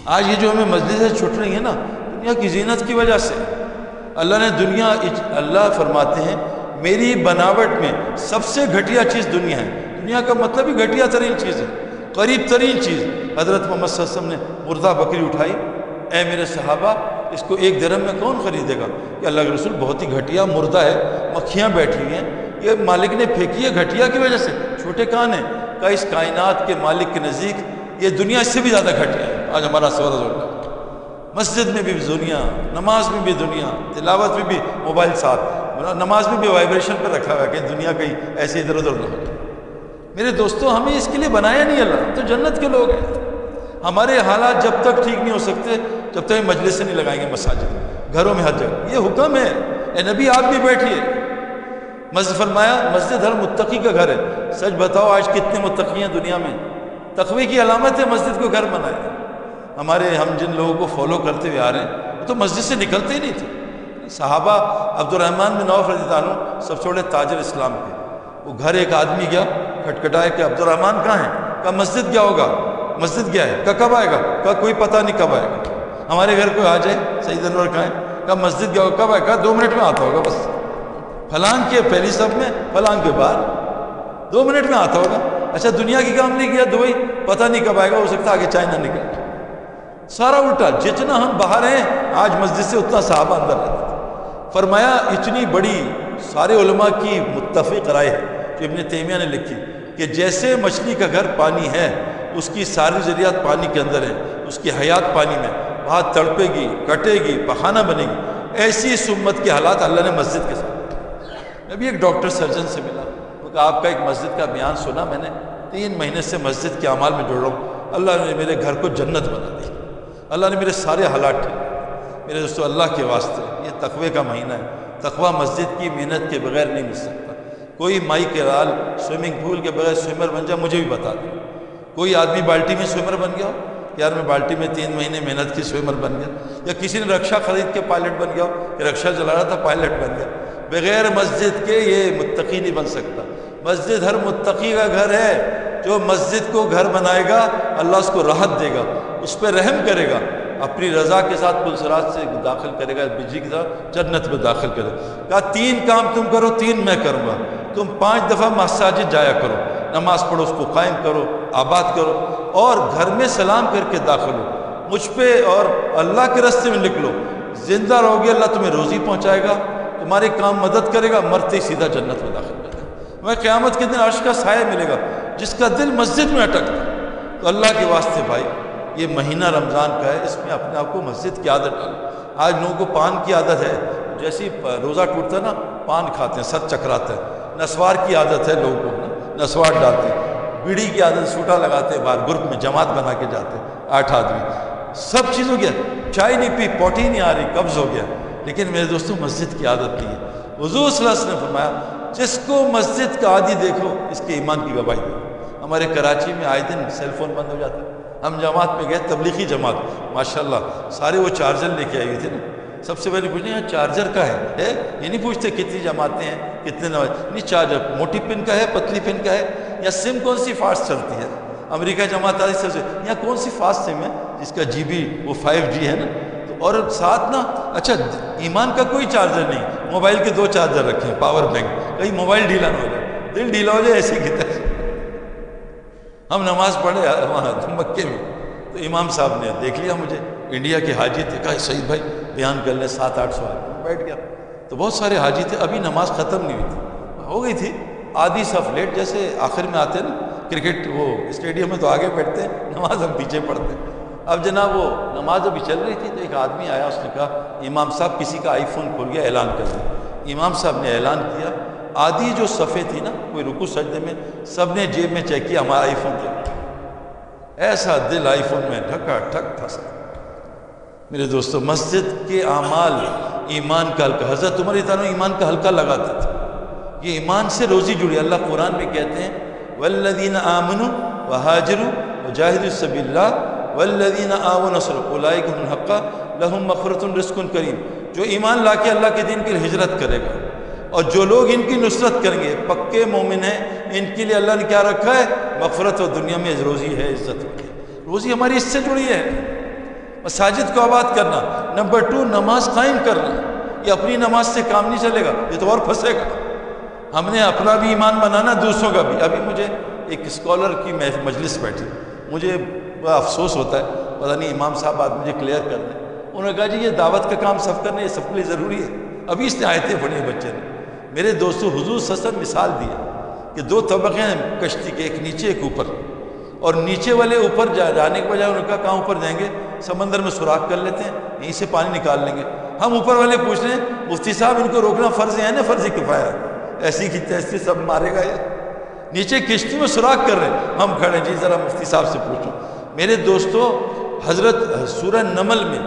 آج یہ جو ہمیں مجلسیں چھٹ رہی ہیں نا، دنیا کی زینت کی وجہ سے۔ اللہ نے اللہ فرماتے ہیں میری بناوٹ میں سب سے گھٹیا چیز دنیا ہے۔ دنیا کا مطلب ہی گھٹیا ترین چیز ہے، قریب ترین چیز۔ حضرت محمد صلی اللہ علیہ وسلم نے مردہ بکری اٹھائی، اے میرے صحابہ اس کو 1 درہم میں کون خریدے گا؟ کہ اللہ کے رسول بہت ہی گھٹیا مردہ ہے، مکھیاں بیٹھی ہوئی ہیں، یہ مالک نے پھینکی ہے گھٹیا کی وجہ سے، چھوٹے کان ہیں۔ کہ اس کائنات کے مالک کے نزدیک یہ دنیا اس سے بھی زیادہ گھٹیا ہے۔ آج ہمارا سوال ہوگا، مسجد میں بھی دنیا، نماز میں بھی دنیا، تلاوت میں بھی موبائل ساتھ، نماز میں بھی وائبریشن پہ رکھا ہوا ہے کہ دنیا کہیں ایسے ادھر ادھر نہ ہو۔ میرے دوستوں ہمیں اس کے لیے بنایا نہیں اللہ، تو جنت کے لوگ ہیں۔ ہمارے حالات جب تک ٹھیک نہیں ہو سکتے جب تک مجلس سے نہیں لگائیں گے مساجد، گھروں میں ہر جگہ یہ حکم ہے۔ اے نبی آپ بھی بیٹھیے، مسجد فرمایا مسجد ہر متقی کا گھر ہے۔ سچ بتاؤ آج کتنے متقی ہیں دنیا میں؟ تقوی کی علامت ہے مسجد کو گھر بنائے۔ ہمارے ہم جن لوگوں کو فالو کرتے ہوئے آ رہے ہیں وہ تو مسجد سے نکلتے ہی نہیں تھے۔ صحابہ عبد الرحمن بن عوف رضی اللہ عنہ سب سے بڑے تاجر اسلام کے، وہ گھر ایک آدمی گیا کھٹکھٹائے کہ عبد الرحمن کہاں ہے؟ کہا مسجد گیا ہوگا۔ مسجد گیا ہے؟ کہا کب آئے گا؟ کہا کوئی پتہ نہیں کب آئے گا۔ ہمارے گھر کوئی آ جائے سعید انور کہاں ہے؟ کہا مسجد گیا ہوگا۔ کب آئے گا؟ 2 منٹ میں آتا ہوگا، بس فلان کے پہلی صف میں فلان کے بعد 2 منٹ میں آتا ہوگا۔ اچھا دنیا کی کام نہیں کیا دبئی، پتہ نہیں کب آئے گا، ہو سکتا آگے چائنا نکل۔ سارا الٹا، جتنا ہم باہر ہیں آج مسجد سے اتنا صحابہ اندر رہتے تھے۔ فرمایا اتنی بڑی سارے علماء کی متفق رائے ہے جو ابن تیمیہ نے لکھی کہ جیسے مچھلی کا گھر پانی ہے، اس کی ساری ضروریات پانی کے اندر ہے، اس کی حیات پانی میں، وہاں تڑپے گی، کٹے گی، پخانہ بنے گی، ایسی اس امت کے حالات اللہ نے مسجد کے ساتھ۔ میں بھی ایک ڈاکٹر سرجن سے ملا، وہ کہا آپ کا ایک مسجد کا بیان سنا میں نے، 3 مہینے سے مسجد کے اعمال میں جڑ رہا ہوں، اللہ نے میرے گھر کو جنت بنا دی، اللہ نے میرے سارے حالات ٹھیک۔ میرے دوستو اللہ کے واسطے یہ تقوی کا مہینہ ہے، تقوی مسجد کی محنت کے بغیر نہیں مل سکتا۔ کوئی مائی کے رال سوئمنگ پول کے بغیر سوئمر بن جائے مجھے بھی بتا دیں۔ کوئی آدمی بالٹی میں سوئمر بن گیا ہو، یار میں بالٹی میں 3 مہینے محنت کی سوئمر بن گیا، یا کسی نے رکشہ خرید کے پائلٹ بن گیا ہو کہ رکشہ چلا رہا تھا پائلٹ بن گیا۔ بغیر مسجد کے یہ متقی نہیں بن سکتا۔ مسجد ہر متقی کا گھر ہے، جو مسجد کو گھر بنائے گا اللہ اس کو راحت دے گا، اس پہ رحم کرے گا، اپنی رضا کے ساتھ پل صراط سے داخل کرے گا، بجلی کی طرح جنت میں داخل کرے گا۔ کہا 3 کام تم کرو، 3 میں کروں گا۔ تم 5 دفعہ مساجد جایا کرو، نماز پڑھو، اس کو قائم کرو، آباد کرو، اور گھر میں سلام کر کے داخل ہو، مجھ پہ اور اللہ کے راستے میں نکلو۔ زندہ رہو گے اللہ تمہیں روزی پہنچائے گا، تمہارے کام مدد کرے گا، مرتے ہی سیدھا جنت میں داخل کرے گا۔ میں قیامت کے دن عرش کا سایہ ملے گا۔ جس کا دل مسجد میں اٹکتا، تو اللہ کے واسطے بھائی یہ مہینہ رمضان کا ہے، اس میں اپنے آپ کو مسجد کی عادت ڈالو۔ آج لوگوں کو پان کی عادت ہے، جیسی روزہ ٹوٹتا ہے نا پان کھاتے ہیں، سر چکراتے ہیں۔ نسوار کی عادت ہے لوگوں کو نا، نسوار ڈالتے ہیں۔ بیڑی کی عادت، سوٹا لگاتے ہیں، باہر گروپ میں جماعت بنا کے جاتے ہیں 8 آدمی، سب چیز ہو گیا، چائے نہیں پی، پوٹی نہیں آ رہی، قبض ہو گیا۔ لیکن میرے دوستوں مسجد کی عادت نہیں ہے۔ حضور صلی اللہ علیہ وسلم نے فرمایا جس کو مسجد کا عادی دیکھو اس کے ایمان کی گواہی دو۔ ہمارے کراچی میں آئے دن سیل فون بند ہو جاتا ہے۔ ہم جماعت میں گئے، تبلیغی جماعت، ماشاءاللہ سارے وہ چارجر لے کے آئی ہوئی تھے نا۔ سب سے پہلے پوچھنے یہاں چارجر کا ہے، یہ نہیں پوچھتے کتنی جماعتیں ہیں، کتنے نماز، نہیں چارجر موٹی پن کا ہے، پتلی پن کا ہے، یا سم کون سی فاسٹ چلتی ہے۔ امریکہ جماعت آئی سب سے یہاں کون سی فاسٹ سم ہے جس کا GB وہ 5G ہے نا، اور ساتھ نا اچھا ایمان کا کوئی چارجر نہیں، موبائل کے 2 چارجر رکھے ہیں، پاور بینک، کہیں موبائل ڈھیلا نہ ہو جائے، دل ڈھیلا ہو جائے ایسے ہی کہتا ہے۔ ہم نماز پڑھے وہاں مکے میں، تو امام صاحب نے دیکھ لیا مجھے، انڈیا کے حاجی تھے، کہا سعید بھائی بیان کر لیں، 7-8 سوال بیٹھ گیا۔ تو بہت سارے حاجی تھے، ابھی نماز ختم نہیں ہوئی تھی، ہو گئی تھی آدھی صف لیٹ، جیسے آخر میں آتے ہیں نا کرکٹ وہ اسٹیڈیم میں تو آگے بیٹھتے ہیں، نماز ہم پیچھے پڑھتے ہیں۔ اب جناب وہ نماز ابھی چل رہی تھی تو ایک آدمی آیا، اس نے کہا امام صاحب کسی کا آئی فون کھول گیا، اعلان کر دیں۔ امام صاحب نے اعلان کیا، آدھی جو صفیں تھی نا، کوئی رکوع سجدے میں، سب نے جیب میں چیک کیا، ہمارا آئی فون کیا، ایسا دل آئی فون میں ٹھکا ٹھک تھا۔ میرے دوستو مسجد کے اعمال ایمان کا حلقہ، حضرت عمر رضی اللہ عنہ ایمان کا حلقہ لگاتے تھے، یہ ایمان سے روزی جڑی۔ اللہ قرآن میں کہتے ہیں والذین آمنوا وہاجروا وجاہدوا فی سبیل اللہ والذین آووا ونصروا اولئک هم الحق لهم مغفرۃ رزق کریم۔ جو ایمان لا کے اللہ کے دین کے لیے ہجرت کرے گا اور جو لوگ ان کی نصرت کریں گے، پکے مومن ہیں، ان کے لیے اللہ نے کیا رکھا ہے؟ مغفرت، اور دنیا میں روزی ہے، عزت ہے۔ روزی ہماری اس سے جڑی ہے۔ مساجد کو آباد کرنا۔ نمبر 2 نماز قائم کرنا۔ یہ اپنی نماز سے کام نہیں چلے گا، یہ تو اور پھنسے گا۔ ہم نے اپنا بھی ایمان بنانا، دوسروں کا بھی۔ ابھی مجھے ایک اسکالر کی مجلس بیٹھی، مجھے بڑا افسوس ہوتا ہے، پتہ نہیں امام صاحب آج مجھے کلیئر کر دیں۔ انہوں نے کہا جی یہ دعوت کا کام سب کرنا، یہ سب کے لیے ضروری ہے۔ ابھی اس نے آیتیں پڑھی ہیں بچے نے۔ میرے دوستو، حضور صلی اللہ علیہ وسلم مثال دیا کہ 2 طبقے ہیں کشتی کے، ایک نیچے ایک اوپر، اور نیچے والے اوپر جانے کے بجائے انہوں نے کہا کہاں اوپر جائیں گے؟ سمندر میں سوراخ کر لیتے ہیں، یہیں سے پانی نکال لیں گے۔ ہم اوپر والے پوچھ رہے ہیں مفتی صاحب ان کو روکنا فرض ہے نا، فرض کفایہ، ایسی کی تیسی سب مارے گا یہ؟ نیچے کشتی میں سوراخ کر رہے ہیں، ہم کھڑے جی ذرا مفتی صاحب سے پوچھو۔ میرے دوستو، حضرت سورہ نمل میں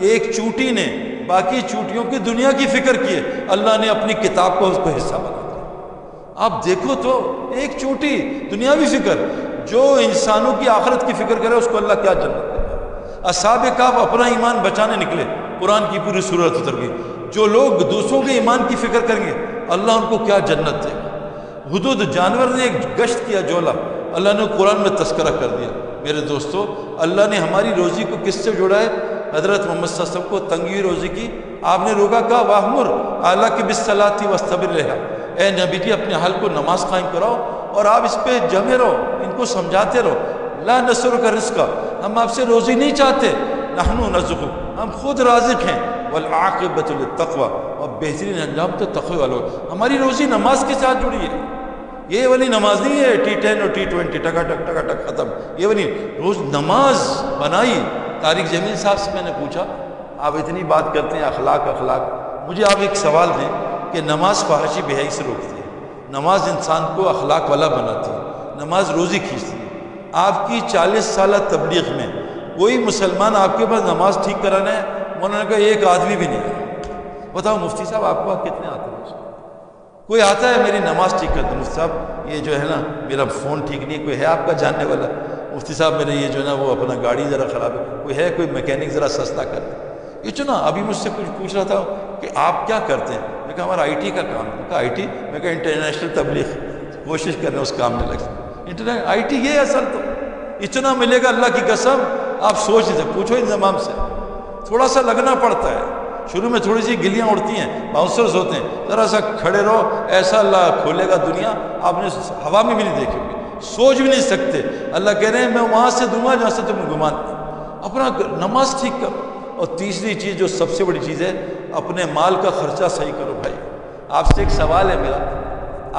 ایک چونٹی نے باقی چونٹیوں کی دنیا کی فکر کی ہے، اللہ نے اپنی کتاب کو اس کو حصہ بنا دیا۔ آپ دیکھو تو ایک چونٹی دنیاوی فکر، جو انسانوں کی آخرت کی فکر کرے اس کو اللہ کیا جنت دے گا۔ اصحاب کہف اپنا ایمان بچانے نکلے، قرآن کی پوری سورت اتر گئی۔ جو لوگ دوسروں کے ایمان کی فکر کریں گے اللہ ان کو کیا جنت دے گا۔ حدود جانور نے ایک گشت کیا جولا، اللہ نے قرآن میں تذکرہ کر دیا۔ میرے دوستو، اللہ نے ہماری روزی کو کس سے جوڑا ہے؟ حضرت محمد صلی اللہ علیہ وسلم کو تنگی روزی کی آپ نے روکا، کہا وَأْمُرْ أَهْلَكَ بِالصَّلَاةِ وَاسْتَبِرْ عَلَيْهَا، اے نبی جی اپنے اہل کو نماز قائم کراؤ اور آپ اس پہ جمے رہو، ان کو سمجھاتے رہو۔ لا نسألک رزقا، ہم آپ سے روزی نہیں چاہتے، نحن نرزقک، ہم خود رازق ہیں، والعاقبۃ للتقوی، اور بہترین انجام تو تقوی والوں۔ ہماری روزی نماز کے ساتھ جڑی ہے، یہ والی نماز نہیں ہے T10 اور T20 ٹکا ٹک ٹکا ٹک ختم، یہ والی روز نماز بنائی۔ طارق جمیل صاحب سے میں نے پوچھا، آپ اتنی بات کرتے ہیں اخلاق اخلاق، مجھے آپ ایک سوال دیں کہ نماز فحاشی بے حیائی سے روکتی ہے، نماز انسان کو اخلاق والا بناتی ہے، نماز روزی کھینچتی ہے۔ آپ کی 40 سالہ تبلیغ میں کوئی مسلمان آپ کے پاس نماز ٹھیک کرانا ہے؟ انہوں نے کہا ایک آدمی بھی نہیں ہے۔ بتاؤ مفتی صاحب آپ کو کتنے آتے ہیں؟ کوئی آتا ہے میری نماز ٹھیک کرتا ہے، مفتی صاحب یہ جو ہے نا میرا فون ٹھیک نہیں ہے، کوئی ہے آپ کا جاننے والا؟ مفتی صاحب میرے یہ جو ہے نا وہ اپنا گاڑی ذرا خراب ہے، کوئی ہے کوئی میکینک ذرا سستا کر دے۔ یہ جو نا ابھی مجھ سے کچھ پوچھ رہا تھا کہ آپ کیا کرتے ہیں، میں کہا ہمارا IT کا کام ہے۔ میں کہا IT؟ میں کہا انٹرنیشنل تبلیغ، کوشش کر رہے ہیں اس کام میں لگ سکتے۔ IT یہ اصل تو اتنا ملے گا اللہ کی قسم آپ سوچ نہیں سکتے، پوچھو انضمام سے، تھوڑا سا لگنا پڑتا ہے، شروع میں تھوڑی سی گلیاں اڑتی ہیں، باؤنسرز ہوتے ہیں، ذرا سا کھڑے رہو، ایسا اللہ کھولے گا دنیا آپ نے ہوا میں بھی نہیں دیکھی ہوگی، سوچ بھی نہیں سکتے۔ اللہ کہہ رہے ہیں میں وہاں سے دوں گا جہاں سے تم گمان، اپنا نماز ٹھیک کرو۔ اور تیسری چیز جو سب سے بڑی چیز ہے، اپنے مال کا خرچہ صحیح کرو۔ بھائی آپ سے ایک سوال ہے میرا،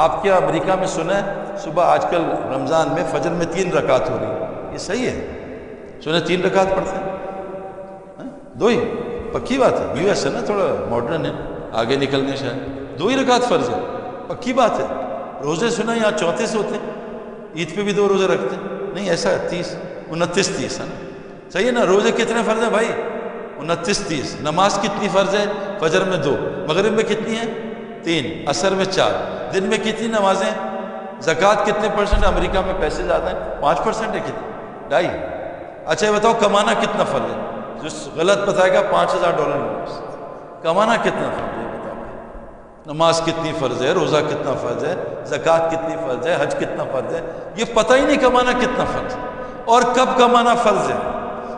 آپ کیا امریکہ میں سنا ہے صبح آج کل رمضان میں فجر میں 3 رکعت ہو رہی ہے، یہ صحیح ہے؟ سنا 3 رکعت پڑھتے ہیں؟ 2 ہی؟ پکی بات ہے، US ہے نا تھوڑا ماڈرن ہے، آگے نکلنے شاید 2 ہی رکعت فرض ہے، پکی بات ہے۔ روزے سنا یہاں 34 ہوتے ہیں، عید پہ بھی 2 روزے رکھتے ہیں، نہیں ایسا ہے 30 29 30 ہے نا، صحیح ہے نا؟ روزے کتنے فرض ہیں بھائی؟ 29 30۔ نماز کتنی فرض ہے؟ فجر میں 2، مغرب میں کتنی ہیں؟ 3، عصر میں 4۔ دن میں کتنی نمازیں؟ زکوٰۃ کتنے % امریکہ میں پیسے زیادہ ہیں؟ 5% ہے، کتنی؟ 2.5۔ اچھا یہ بتاؤ کمانا کتنا فرض ہے؟ جو غلط بتائے گا $5000 کمانا کتنا فرض ہے بتاؤ؟ نماز کتنی فرض ہے، روزہ کتنا فرض ہے، زکوٰۃ کتنی فرض ہے، حج کتنا فرض ہے، یہ پتہ ہی نہیں کمانا کتنا فرض ہے اور کب کمانا فرض ہے۔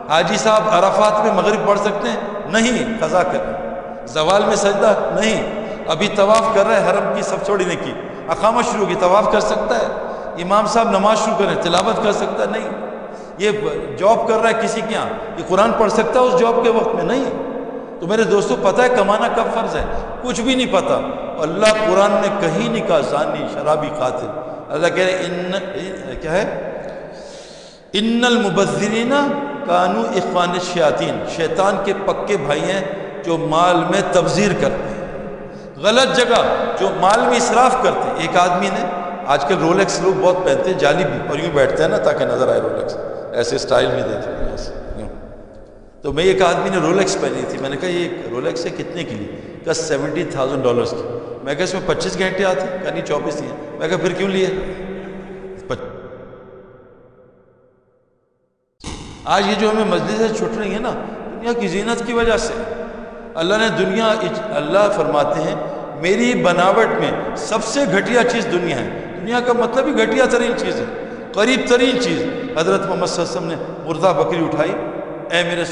حاجی صاحب عرفات میں مغرب پڑھ سکتے ہیں؟ نہیں، قضا کریں۔ زوال میں سجدہ؟ نہیں۔ ابھی طواف کر رہے ہیں حرم کی صف چھوڑی نے کی، اقامہ شروع کی، طواف کر سکتا ہے؟ امام صاحب نماز شروع کریں تلاوت کر سکتا ہے؟ نہیں۔ یہ جاب کر رہا ہے کسی کے یہاں، یہ قرآن پڑھ سکتا ہے اس جاب کے وقت میں؟ نہیں۔ تو میرے دوستو پتہ ہے کمانا کب فرض ہے؟ کچھ بھی نہیں پتہ۔ اللہ قرآن نے کہیں نہیں کہا زانی، شرابی، قاتل۔ اللہ کہہ رہے کیا ہے؟ ان المبذرین کانوا اخوان الشیاطین، شیطان کے پکے بھائی ہیں جو مال میں تبذیر کرتے ہیں، غلط جگہ جو مال میں اسراف کرتے ہیں۔ ایک آدمی نے آج کل رولکس لوگ بہت پہنتے ہیں، جعلی بھی، اور یوں بیٹھتے ہیں نا تاکہ نظر آئے رولکس، ایسے اسٹائل میں دیکھتے ہیں ایسے یوں۔ تو میں ایک آدمی نے رولکس پہنی تھی، میں نے کہا یہ رولکس ہے کتنے کی لی؟ کہا $70,000 کی۔ میں کہا اس میں 25 گھنٹے آتے ہیں؟ کہا نہیں 24 ہی ہیں۔ میں کہا پھر کیوں لیے؟ آج یہ جو ہمیں مجلسیں چھٹ رہی ہیں نا دنیا کی زینت کی وجہ سے، اللہ نے اللہ فرماتے ہیں میری بناوٹ میں سب سے گھٹیا چیز دنیا ہے۔ دنیا کا مطلب ہی گھٹیا ترین چیز ہے، قریب ترین چیز۔ حضرت محمد صلی اللہ علیہ وسلم نے مردہ بکری اٹھائی، اے میرے